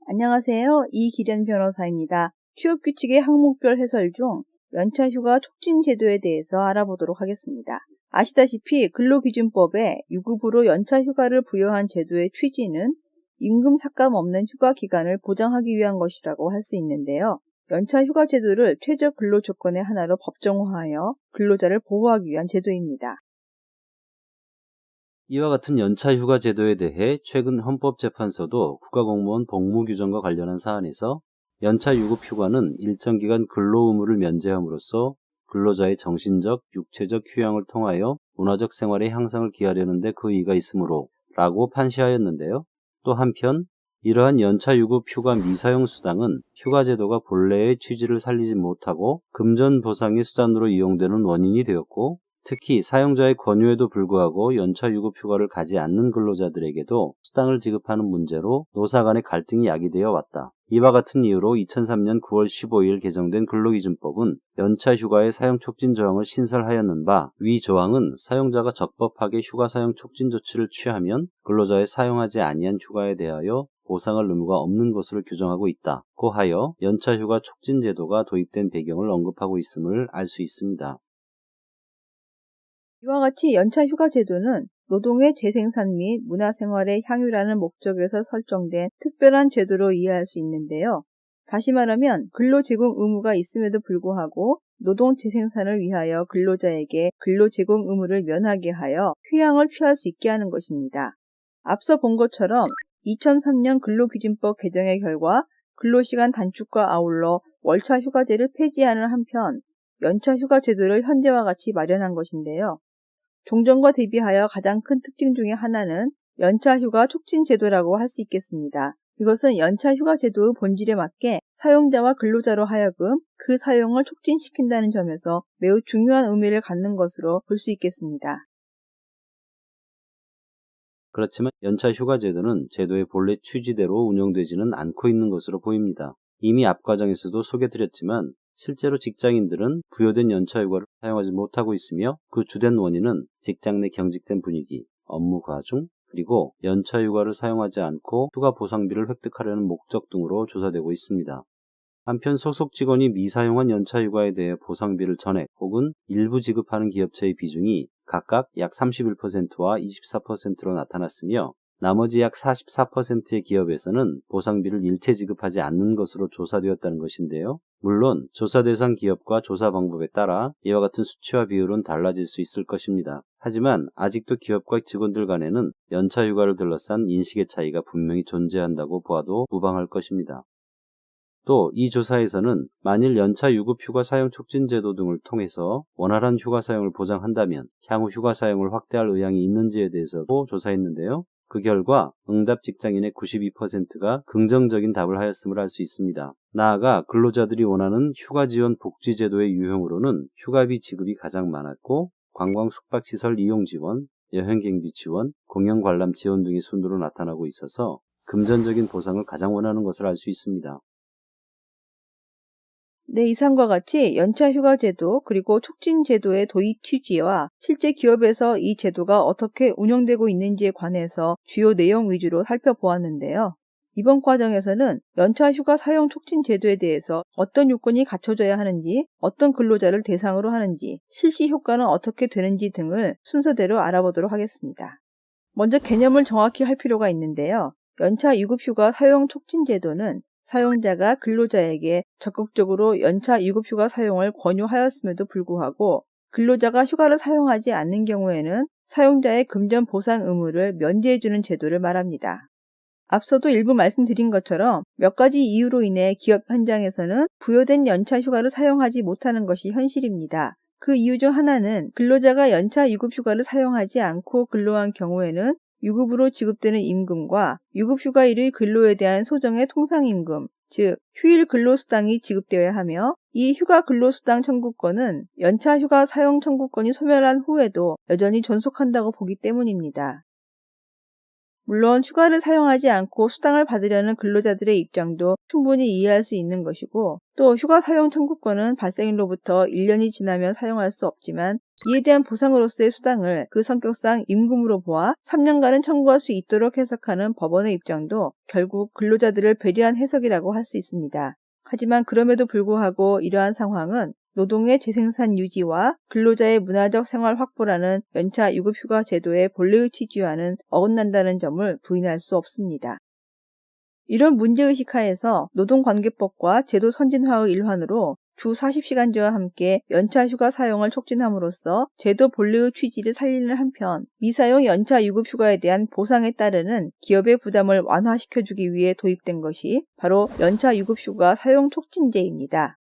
안녕하세요. 이기련 변호사입니다. 취업규칙의 항목별 해설 중 연차휴가 촉진 제도에 대해서 알아보도록 하겠습니다. 아시다시피 근로기준법에 유급으로 연차휴가를 부여한 제도의 취지는 임금 삭감 없는 휴가 기간을 보장하기 위한 것이라고 할 수 있는데요. 연차휴가 제도를 최저 근로조건의 하나로 법정화하여 근로자를 보호하기 위한 제도입니다. 이와 같은 연차휴가 제도에 대해 최근 헌법재판소도 국가공무원 복무규정과 관련한 사안에서 연차유급휴가는 일정 기간 근로 의무를 면제함으로써 근로자의 정신적, 육체적 휴양을 통하여 문화적 생활의 향상을 기하려는 데 그 의의가 있으므로 라고 판시하였는데요. 또 한편 이러한 연차유급휴가 미사용 수당은 휴가제도가 본래의 취지를 살리지 못하고 금전보상의 수단으로 이용되는 원인이 되었고, 특히 사용자의 권유에도 불구하고 연차유급휴가를 가지 않는 근로자들에게도 수당을 지급하는 문제로 노사 간의 갈등이 야기되어 왔다. 이와 같은 이유로 2003년 9월 15일 개정된 근로기준법은 연차휴가의 사용 촉진 조항을 신설하였는 바, 위 조항은 사용자가 적법하게 휴가 사용 촉진 조치를 취하면 근로자의 사용하지 아니한 휴가에 대하여 보상할 의무가 없는 것으로 규정하고 있다고 하여 연차휴가 촉진 제도가 도입된 배경을 언급하고 있음을 알 수 있습니다. 이와 같이 연차휴가 제도는 노동의 재생산 및 문화생활의 향유라는 목적에서 설정된 특별한 제도로 이해할 수 있는데요. 다시 말하면 근로제공 의무가 있음에도 불구하고 노동 재생산을 위하여 근로자에게 근로제공 의무를 면하게 하여 휴양을 취할 수 있게 하는 것입니다. 앞서 본 것처럼 2003년 근로기준법 개정의 결과 근로시간 단축과 아울러 월차휴가제를 폐지하는 한편 연차휴가 제도를 현재와 같이 마련한 것인데요. 종전과 대비하여 가장 큰 특징 중의 하나는 연차휴가 촉진 제도라고 할 수 있겠습니다. 이것은 연차휴가 제도의 본질에 맞게 사용자와 근로자로 하여금 그 사용을 촉진시킨다는 점에서 매우 중요한 의미를 갖는 것으로 볼 수 있겠습니다. 그렇지만 연차휴가 제도는 제도의 본래 취지대로 운영되지는 않고 있는 것으로 보입니다. 이미 앞 과정에서도 소개드렸지만 실제로 직장인들은 부여된 연차휴가를 사용하지 못하고 있으며, 그 주된 원인은 직장 내 경직된 분위기, 업무 과중, 그리고 연차휴가를 사용하지 않고 휴가 보상비를 획득하려는 목적 등으로 조사되고 있습니다. 한편 소속 직원이 미사용한 연차휴가에 대해 보상비를 전액 혹은 일부 지급하는 기업체의 비중이 각각 약 31%와 24%로 나타났으며, 나머지 약 44%의 기업에서는 보상비를 일체 지급하지 않는 것으로 조사되었다는 것인데요. 물론 조사 대상 기업과 조사 방법에 따라 이와 같은 수치와 비율은 달라질 수 있을 것입니다. 하지만 아직도 기업과 직원들 간에는 연차휴가를 둘러싼 인식의 차이가 분명히 존재한다고 보아도 무방할 것입니다. 또 이 조사에서는 만일 연차유급휴가 사용 촉진 제도 등을 통해서 원활한 휴가 사용을 보장한다면 향후 휴가 사용을 확대할 의향이 있는지에 대해서도 조사했는데요. 그 결과 응답 직장인의 92%가 긍정적인 답을 하였음을 알 수 있습니다. 나아가 근로자들이 원하는 휴가 지원 복지 제도의 유형으로는 휴가비 지급이 가장 많았고, 관광 숙박시설 이용 지원, 여행 경비 지원, 공연 관람 지원 등이 순으로 나타나고 있어서 금전적인 보상을 가장 원하는 것을 알 수 있습니다. 네, 이상과 같이 연차휴가 제도 그리고 촉진 제도의 도입 취지와 실제 기업에서 이 제도가 어떻게 운영되고 있는지에 관해서 주요 내용 위주로 살펴보았는데요. 이번 과정에서는 연차휴가 사용 촉진 제도에 대해서 어떤 요건이 갖춰져야 하는지, 어떤 근로자를 대상으로 하는지, 실시 효과는 어떻게 되는지 등을 순서대로 알아보도록 하겠습니다. 먼저 개념을 정확히 할 필요가 있는데요. 연차유급휴가 사용 촉진 제도는 사용자가 근로자에게 적극적으로 연차유급휴가 사용을 권유하였음에도 불구하고 근로자가 휴가를 사용하지 않는 경우에는 사용자의 금전 보상 의무를 면제해주는 제도를 말합니다. 앞서도 일부 말씀드린 것처럼 몇 가지 이유로 인해 기업 현장에서는 부여된 연차휴가를 사용하지 못하는 것이 현실입니다. 그 이유 중 하나는 근로자가 연차유급휴가를 사용하지 않고 근로한 경우에는 유급으로 지급되는 임금과 유급휴가일의 근로에 대한 소정의 통상임금, 즉 휴일 근로수당이 지급되어야 하며, 이 휴가 근로수당 청구권은 연차휴가 사용 청구권이 소멸한 후에도 여전히 존속한다고 보기 때문입니다. 물론 휴가를 사용하지 않고 수당을 받으려는 근로자들의 입장도 충분히 이해할 수 있는 것이고, 또 휴가 사용 청구권은 발생일로부터 1년이 지나면 사용할 수 없지만 이에 대한 보상으로서의 수당을 그 성격상 임금으로 보아 3년간은 청구할 수 있도록 해석하는 법원의 입장도 결국 근로자들을 배려한 해석이라고 할 수 있습니다. 하지만 그럼에도 불구하고 이러한 상황은 노동의 재생산 유지와 근로자의 문화적 생활 확보라는 연차 유급휴가 제도의 본래의 취지와는 어긋난다는 점을 부인할 수 없습니다. 이런 문제의식 하에서 노동관계법과 제도 선진화의 일환으로 주 40시간제와 함께 연차 휴가 사용을 촉진함으로써 제도 본래의 취지를 살리는 한편 미사용 연차 유급휴가에 대한 보상에 따르는 기업의 부담을 완화시켜주기 위해 도입된 것이 바로 연차 유급휴가 사용 촉진제입니다.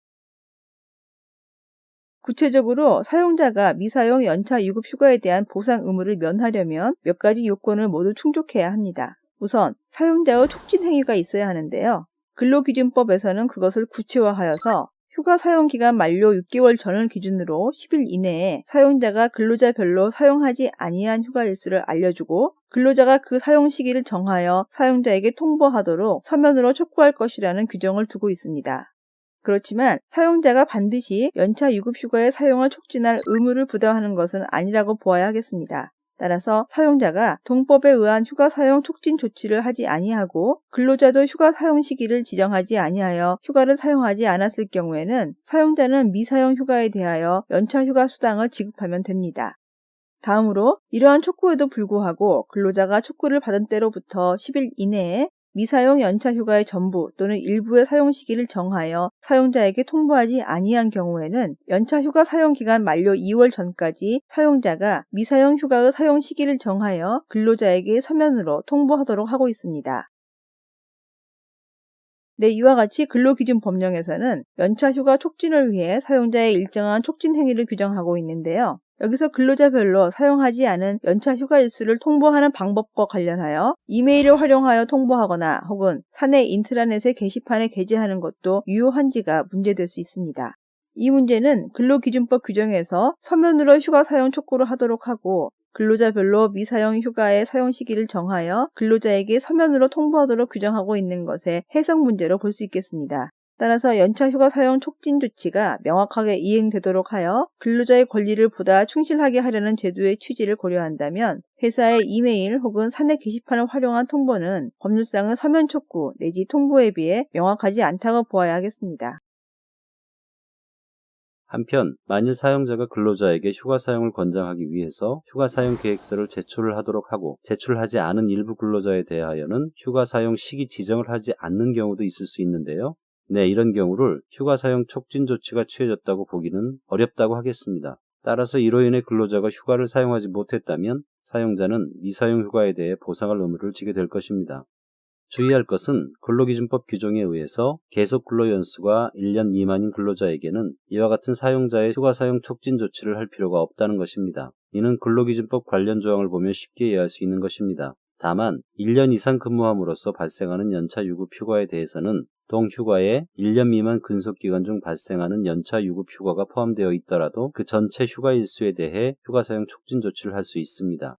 구체적으로 사용자가 미사용 연차 유급휴가에 대한 보상 의무를 면하려면 몇 가지 요건을 모두 충족해야 합니다. 우선 사용자의 촉진 행위가 있어야 하는데요. 근로기준법에서는 그것을 구체화하여서 휴가 사용기간 만료 6개월 전을 기준으로 10일 이내에 사용자가 근로자별로 사용하지 아니한 휴가 일수를 알려주고 근로자가 그 사용 시기를 정하여 사용자에게 통보하도록 서면으로 촉구할 것이라는 규정을 두고 있습니다. 그렇지만 사용자가 반드시 연차 유급휴가의 사용을 촉진할 의무를 부담하는 것은 아니라고 보아야 하겠습니다. 따라서 사용자가 동법에 의한 휴가 사용 촉진 조치를 하지 아니하고 근로자도 휴가 사용 시기를 지정하지 아니하여 휴가를 사용하지 않았을 경우에는 사용자는 미사용 휴가에 대하여 연차 휴가 수당을 지급하면 됩니다. 다음으로 이러한 촉구에도 불구하고 근로자가 촉구를 받은 때로부터 10일 이내에 미사용 연차 휴가의 전부 또는 일부의 사용 시기를 정하여 사용자에게 통보하지 아니한 경우에는 연차 휴가 사용 기간 만료 2월 전까지 사용자가 미사용 휴가의 사용 시기를 정하여 근로자에게 서면으로 통보하도록 하고 있습니다. 네, 이와 같이 근로기준 법령에서는 연차 휴가 촉진을 위해 사용자의 일정한 촉진 행위를 규정하고 있는데요. 여기서 근로자별로 사용하지 않은 연차 휴가 일수를 통보하는 방법과 관련하여 이메일을 활용하여 통보하거나 혹은 사내 인트라넷의 게시판에 게재하는 것도 유효한지가 문제될 수 있습니다. 이 문제는 근로기준법 규정에서 서면으로 휴가 사용 촉구를 하도록 하고 근로자별로 미사용 휴가의 사용 시기를 정하여 근로자에게 서면으로 통보하도록 규정하고 있는 것의 해석 문제로 볼 수 있겠습니다. 따라서 연차 휴가 사용 촉진 조치가 명확하게 이행되도록 하여 근로자의 권리를 보다 충실하게 하려는 제도의 취지를 고려한다면 회사의 이메일 혹은 사내 게시판을 활용한 통보는 법률상의 서면 촉구 내지 통보에 비해 명확하지 않다고 보아야 하겠습니다. 한편 만일 사용자가 근로자에게 휴가 사용을 권장하기 위해서 휴가 사용 계획서를 제출을 하도록 하고 제출하지 않은 일부 근로자에 대하여는 휴가 사용 시기 지정을 하지 않는 경우도 있을 수 있는데요. 네, 이런 경우를 휴가 사용 촉진 조치가 취해졌다고 보기는 어렵다고 하겠습니다. 따라서 이로 인해 근로자가 휴가를 사용하지 못했다면 사용자는 미사용 휴가에 대해 보상할 의무를 지게 될 것입니다. 주의할 것은 근로기준법 규정에 의해서 계속 근로 연수가 1년 미만인 근로자에게는 이와 같은 사용자의 휴가 사용 촉진 조치를 할 필요가 없다는 것입니다. 이는 근로기준법 관련 조항을 보면 쉽게 이해할 수 있는 것입니다. 다만 1년 이상 근무함으로써 발생하는 연차 유급 휴가에 대해서는 동휴가에 1년 미만 근속기간 중 발생하는 연차 유급 휴가가 포함되어 있더라도 그 전체 휴가 일수에 대해 휴가 사용 촉진 조치를 할 수 있습니다.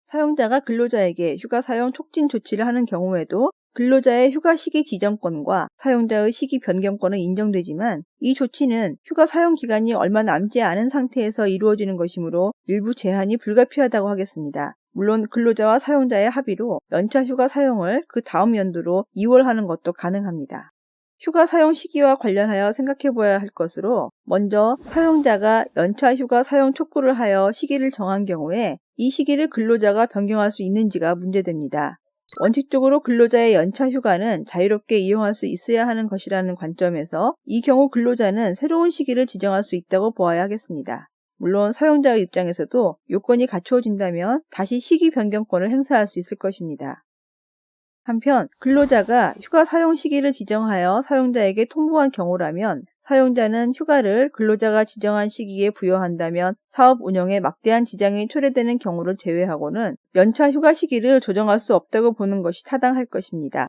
사용자가 근로자에게 휴가 사용 촉진 조치를 하는 경우에도 근로자의 휴가 시기 지정권과 사용자의 시기 변경권은 인정되지만 이 조치는 휴가 사용 기간이 얼마 남지 않은 상태에서 이루어지는 것이므로 일부 제한이 불가피하다고 하겠습니다. 물론 근로자와 사용자의 합의로 연차 휴가 사용을 그 다음 연도로 2월 하는 것도 가능합니다. 휴가 사용 시기와 관련하여 생각해 보아야 할 것으로 먼저 사용자가 연차 휴가 사용 촉구를 하여 시기를 정한 경우에 이 시기를 근로자가 변경할 수 있는지가 문제됩니다. 원칙적으로 근로자의 연차 휴가는 자유롭게 이용할 수 있어야 하는 것이라는 관점에서 이 경우 근로자는 새로운 시기를 지정할 수 있다고 보아야 하겠습니다. 물론 사용자의 입장에서도 요건이 갖추어진다면 다시 시기 변경권을 행사할 수 있을 것입니다. 한편 근로자가 휴가 사용 시기를 지정하여 사용자에게 통보한 경우라면 사용자는 휴가를 근로자가 지정한 시기에 부여한다면 사업 운영에 막대한 지장이 초래되는 경우를 제외하고는 연차 휴가 시기를 조정할 수 없다고 보는 것이 타당할 것입니다.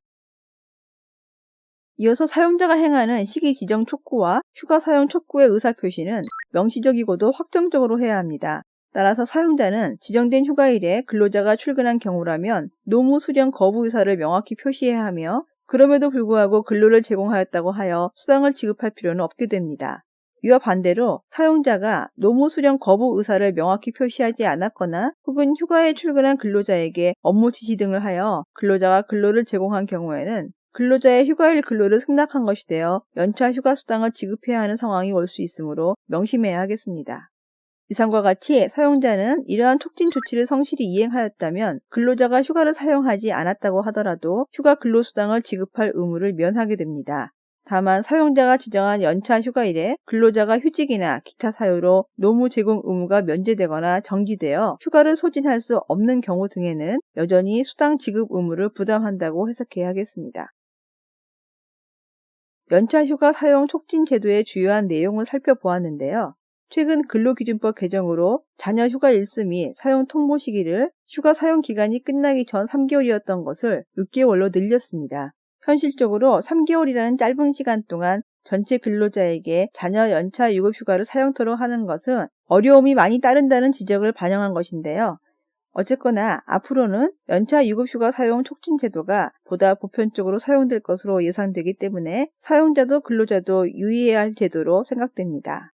이어서 사용자가 행하는 시기 지정 촉구와 휴가 사용 촉구의 의사표시는 명시적이고도 확정적으로 해야 합니다. 따라서 사용자는 지정된 휴가일에 근로자가 출근한 경우라면 노무 수령 거부 의사를 명확히 표시해야 하며 그럼에도 불구하고 근로를 제공하였다고 하여 수당을 지급할 필요는 없게 됩니다. 이와 반대로 사용자가 노무 수령 거부 의사를 명확히 표시하지 않았거나 혹은 휴가에 출근한 근로자에게 업무 지시 등을 하여 근로자가 근로를 제공한 경우에는 근로자의 휴가일 근로를 승낙한 것이 되어 연차 휴가 수당을 지급해야 하는 상황이 올 수 있으므로 명심해야 하겠습니다. 이상과 같이 사용자는 이러한 촉진 조치를 성실히 이행하였다면 근로자가 휴가를 사용하지 않았다고 하더라도 휴가 근로수당을 지급할 의무를 면하게 됩니다. 다만 사용자가 지정한 연차 휴가일에 근로자가 휴직이나 기타 사유로 노무 제공 의무가 면제되거나 정지되어 휴가를 소진할 수 없는 경우 등에는 여전히 수당 지급 의무를 부담한다고 해석해야 하겠습니다. 연차 휴가 사용 촉진 제도의 주요한 내용을 살펴보았는데요. 최근 근로기준법 개정으로 자녀 휴가 일수 및 사용 통보 시기를 휴가 사용 기간이 끝나기 전 3개월이었던 것을 6개월로 늘렸습니다. 현실적으로 3개월이라는 짧은 시간 동안 전체 근로자에게 자녀 연차 유급 휴가를 사용토록 하는 것은 어려움이 많이 따른다는 지적을 반영한 것인데요. 어쨌거나 앞으로는 연차 유급 휴가 사용 촉진 제도가 보다 보편적으로 사용될 것으로 예상되기 때문에 사용자도 근로자도 유의해야 할 제도로 생각됩니다.